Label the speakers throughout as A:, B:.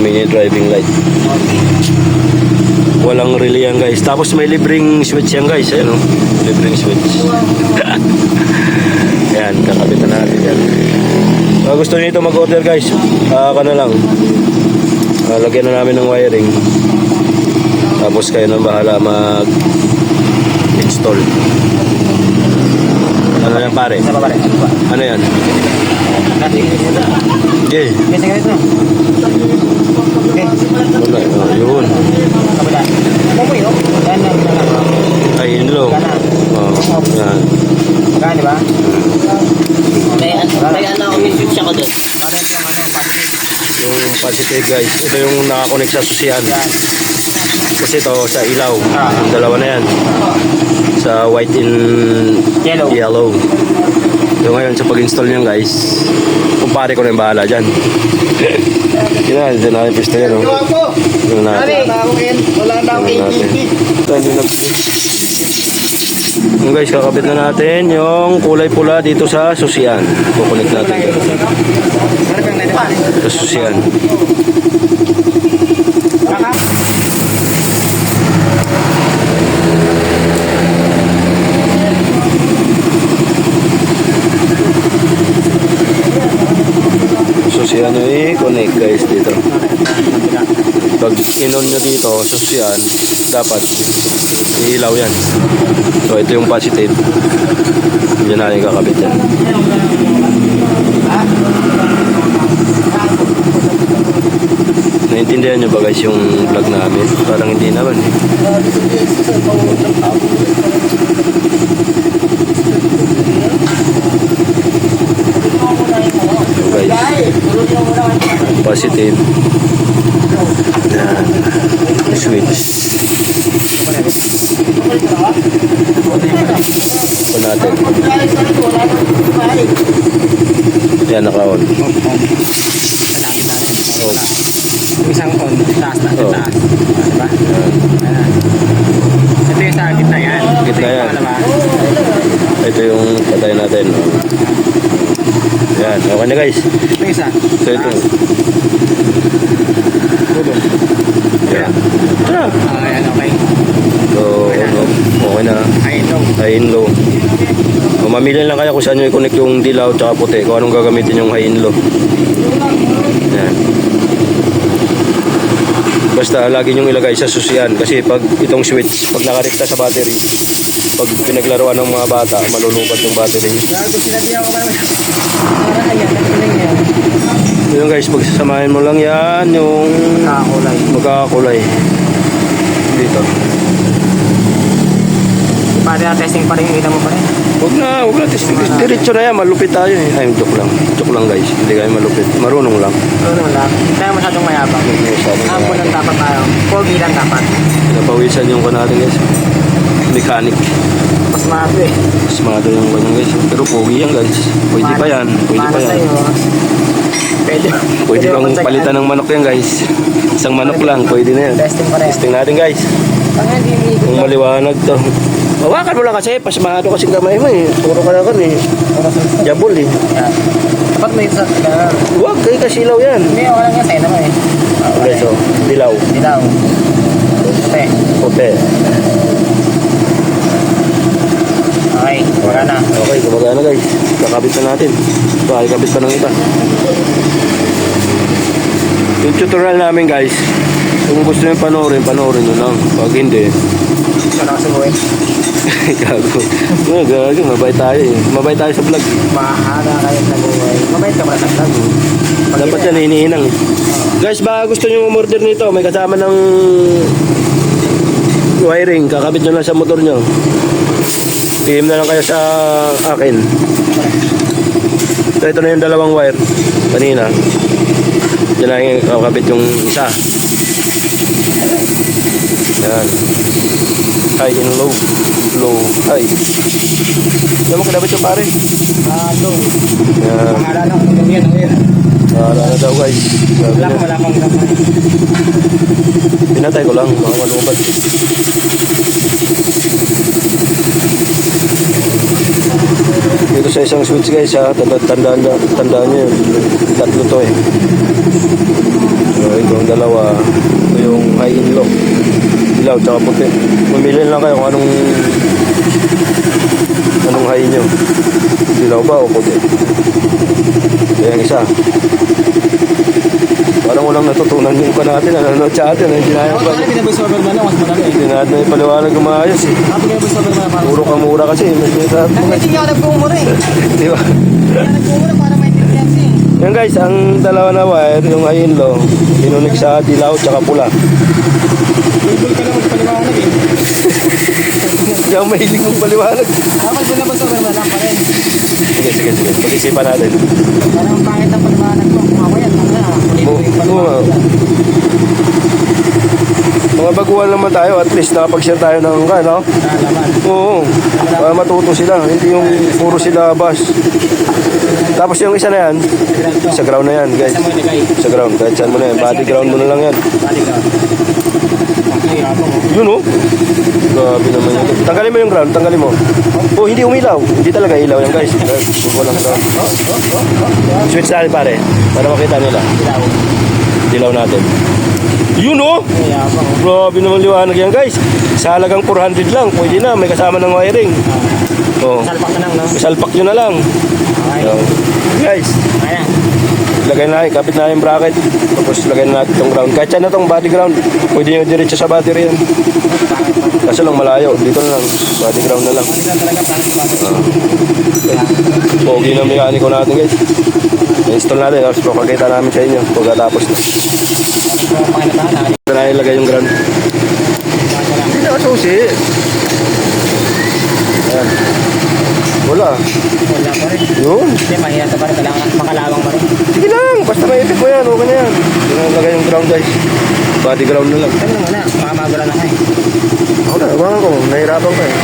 A: mini driving light. Walang relay yan guys. Tapos may libreng switch yan guys. Ayan o. Libreng switch. Yan. Kakabitan natin yan. Gusto nyo ito mag-order guys. Ka na lang. Lagyan na namin ng wiring. Tapos kayo nang bahala mag-install. Ano yan pare? Ano yan? Okay. Wala. Yun. Ay, yun low. Yan.
B: Magkano ba?
C: May ano, may switch ako doon.
A: Yung positive guys. Ito yung nakakonect sa susian. Kasi ito sa ilaw. Yung dalawa na yan. Sa white and yellow. So ngayon sa pag-install niyan guys, kumpare ko na yung bahala dyan. Yun na, dyan natin pisto yan. Yun natin.
B: Wala na akong APP.
A: Ito, hindi yung guys, kakabit na natin yung kulay pula dito sa susian. Kukunik natin sa susian. Susian nyo i-connect guys dito. Pag inon nyo dito susian, dapat ilaw yan. So ito yung positive. Diyan na yung kakabit yan. Naintindihan nyo ba guys yung vlog namin? Parang hindi naman eh. So guys, positive. Yan. Switch. Ito natin. Yan, naka-on. Oh.
B: Isang on, taas na,
A: Oh.
B: taas. Diba? Ito yung sa gitna yan.
A: Gitna yan. Ito yung patay natin. Yan, okay na guys.
B: Ito yung isa.
A: So ito. Yan. Tara.
B: Ayan, okay.
A: So, ano, okay na.
B: High and low.
A: High and low. Mamili lang kaya kung saan nyo i-connect yung dilaw at puti. Kung anong gagamitin yung high and low. Yan. Basta lagi nyong ilagay sa susian. Kasi pag itong switch, pag nakarekta sa battery, pag pinaglaruan ng mga bata, malulubat yung battery nyo.
B: Sinabihan ko ba naman? Ayan,
A: Yun guys, pagsasamahin mo lang yan yung magkakakulay dito.
B: Pwede na testing pa rin yung kita mo pa rin.
A: Huwag na testing. Diretso na yan, malupit tayo eh. Ay, joke lang. Joke lang guys, hindi kayo malupit. Marunong lang.
B: Ano lang, hindi tayo masyadong mayabang. Apo lang dapat tayo. Pogi lang dapat.
A: Pinapawisan yung natin guys. Mechanic.
B: Mas maato eh.
A: Mas mga yung kanyang guys. Pero pogi yan guys. Pwede pa yan. Pwede pa yan. Pwede bang palitan ng manok yan guys. Isang manok lang, pwede na yan.
B: Testing pa rin.
A: Testing natin guys. Kung maliwanag to. Hawakan mo lang kasi, pasmado kasi kamay mo eh. Puro ka na kan eh. Jabol eh.
B: Dapat may isa.
A: Huwag, kayo kasilaw yan.
B: Hindi, wala nga sa'yo naman eh.
A: Okay, so, dilaw.
B: Dilaw. Puti.
A: Puti.
B: Okay, wala na.
A: Okay, gumagana guys. Kakabit na natin. Baka ikabit pa ng iba. Yung tutorial namin guys, kung gusto nyo panoorin nyo lang. Pag hindi,
B: Ito na kasi buhay.
A: gago. Gago, mabay tayo eh. Mabay tayo sa vlog.
B: Mahana kayo sa buhay. Mabait ka pala sa vlog.
A: Dapat yan, hinihinang eh. Guys, baka gusto nyo umorder nito, may kasama ng wiring. Kakabit nyo lang sa motor nyo. PM na lang kayo sa akin. So, ito na yung dalawang wire. Kanina. Diyan lang yung kakabit yung isa. Yan. High and low. Low, high. Diyan mo kadabit yung pare.
B: Low.
A: Yan.
B: Pangalala ko kung yan.
A: Wala na daw guys. Sabi niya.
B: Wala pang gamay.
A: Pinatay ko lang, mga malubat. Dito sa isang switch guys ha, tandaan nyo yun. Tatlo to eh. So, ito ang dalawa. Ito yung high in low. Ilaw tsaka puti. Mamili lang kayo kung anong high nyo. Ilaw ba o puti? Kaya ang isa. Parang walang natutunan yung pa natin. Nanonood sa atin. Hindi na
B: Ako pare, pinabay overman lang, mas madali eh.
A: hindi natin na ipaliwanag yung maayos eh.
B: Ako pinabay overman para
A: Puro ka mura kasi.
B: Hindi nga ako nagpumura eh.
A: Di ba?
B: Hindi nga nagpumura para maintindihan siya eh.
A: Yan guys, ang dalawa na wire, yung high in low, inunik sa dilaw tsaka pula.
B: Bulbul ka na magpaliwanag eh.
A: Hindi ako mahilig mong paliwanag.
B: Dapat pinabay overman lang pa rin.
A: Sige. Pag-isipan natin.
B: Parang pangit ang paliwanag ko. Mamaya, tanga na.
A: Oo. Mga baguhan naman tayo, at least nakapag-share tayo ng no?
B: Nalaman.
A: Oo. Para matuto sila, hindi yung puro sila bus. Tapos yung isa na yan, sa ground na yan guys.
B: Isa mo ilagay.
A: Sa ground, kahit saan mo na yan. Body ground mo na lang yan.
B: Balik ka. Okay, ako.
A: Yun oh. Grabe naman yun. Tanggalin mo yung ground, tanggalin mo. Oh, hindi umilaw. Hindi talaga ilaw yan guys. Walang ground. Switch natin pare, para makita nila.
B: Ilaw.
A: Dilaw natin. Yun oh.
B: Okay, ako.
A: Grabe naman liwanag yan guys. Sa halagang 400 lang, pwede na. May kasama ng wiring. Oh.
B: Salpak na lang, no?
A: Salpak nyo na lang.
B: Okay.
A: So, guys,
B: Kaya.
A: lagay na natin, kapit na yung bracket. Tapos lagay na natin itong ground. Kahit saan na itong body ground, pwede nyo diretso sa battery yan. Kaso lang malayo. Dito na lang. Body ground na lang.
B: Hindi lang talaga para sa bata.
A: Pogi na mekaniko natin guys. Install natin. Tapos papakita namin sa inyo. Pagkatapos na.
B: Panginatahan na.
A: Ito na ilagay yung ground. Hindi na susi. Ayan. Wala.
B: Wala pa rin.
A: Yun.
B: Hindi, mahirap pa rin. Kailangan makalawang pa rin.
A: Sige lang. Basta maipit mo yan. Okay na yan. Ito na ilagay yung ground guys. Body ground na lang.
B: Sabi mo muna, makamagula na ka eh.
A: Ako na. Abangan ko. Nahirapan ka eh.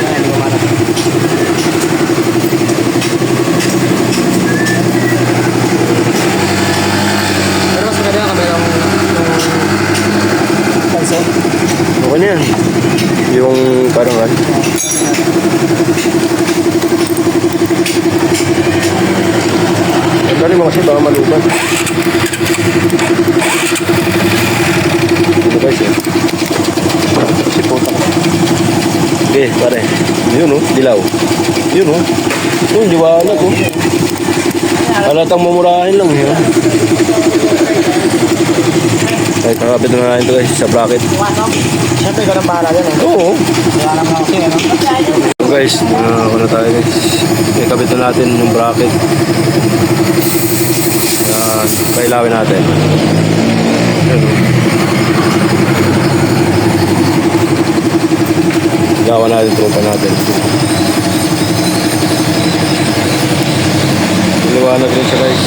B: Hindi mo marap. Pero mas maganda yung kamerang panso.
A: Okay na yan. Yung parang ano. Dali mo kasi baka malubat. Ito guys eh. Kasi puta. Okay, pare. Yun oh, dilaw. Yun oh. Yun, liwanag oh. Halatang mumurahin lang yun. Kahit nakapit na natin ito guys sa bracket.
B: Siyempre, ikaw nang bahala dyan eh.
A: Oo.
B: Kaya lang ako kasi, ano?
A: So guys, ano na tayo guys. Ikabit na natin yung bracket. Yan, pailawin natin. Yan. Gawa natin tropa natin. Liwanag rin siya guys.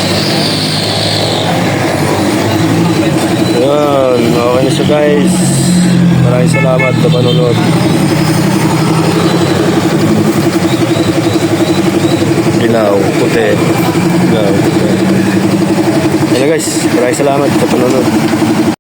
A: Yan, okay na siya guys. Maraming salamat sa panonood. Ilaw, puti. Ilaw, puti. Yan na guys, maraming salamat sa panonood.